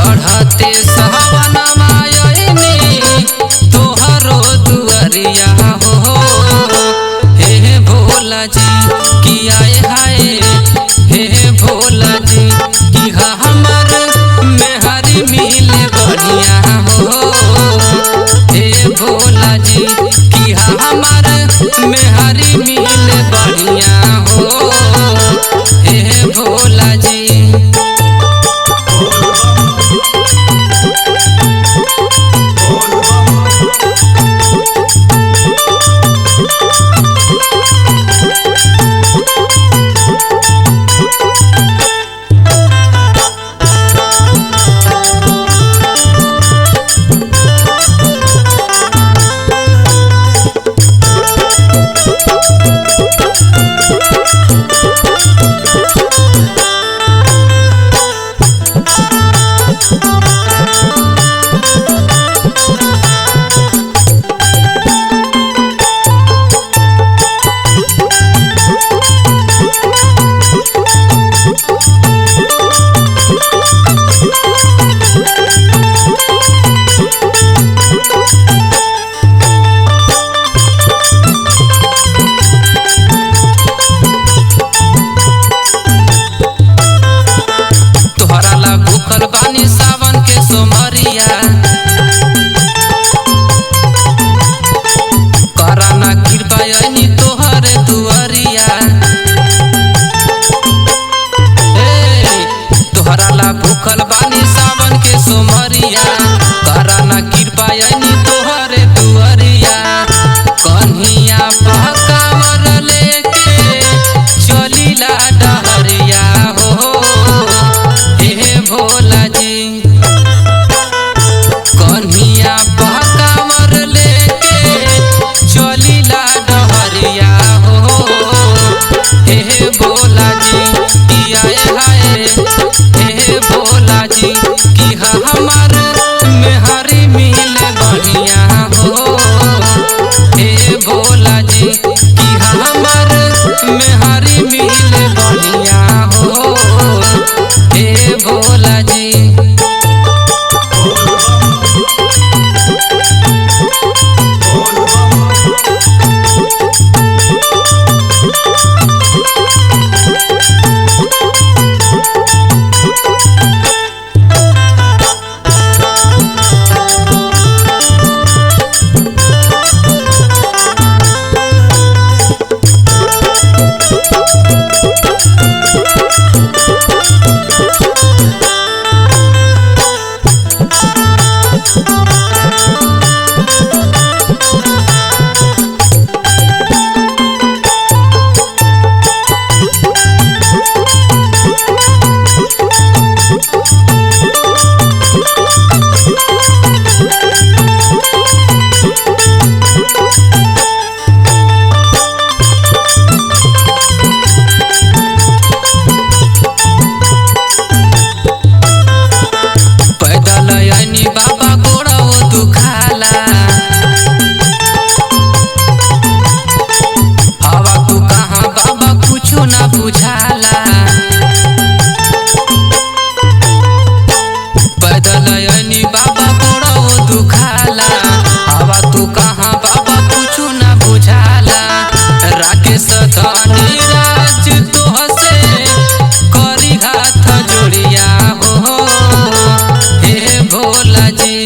चढ़ते सवनमा आईनी तोहरो दुआरिया हो। हे भोला जी कि आए हाय हे भोला जी कि हमर मेहरी मिले बढ़िया हो। हे भोला जी कि हमर मेहरी मिले बढ़िया हो। हे भोला जी भूखल बानी सावन के सोमरिया कराना कृपा आईनी तोहरे दुआरिया। तोहरा ला भूखल बानी सावन के सोमरिया कराना कृपा आईनी तोहरे दुआरिया। कन्हिया पकावर लेके चलीला डहरिया हो। हे भोला जी कन्हिया पकावर लेके चलीला डहरिया हो। हे भोला जी कि आए हाय हे भोला जी कि हमर मेहरी मिले बढ़िया हो। हे भोला जी कि हमर मेहरी मिले बढ़िया हो। हे भोला जी बाबा गोड़ा दुखाला हवा तू कहाँ बाबा कुछो ना बुझाला। पैदल आईनी बाबा गोड़ा दुखाला हवा तू कहाँ बाबा कुछो ना बुझाला। राकेश धनी राज तोहसे करी हाथ जोड़िया हो। हे भोला जी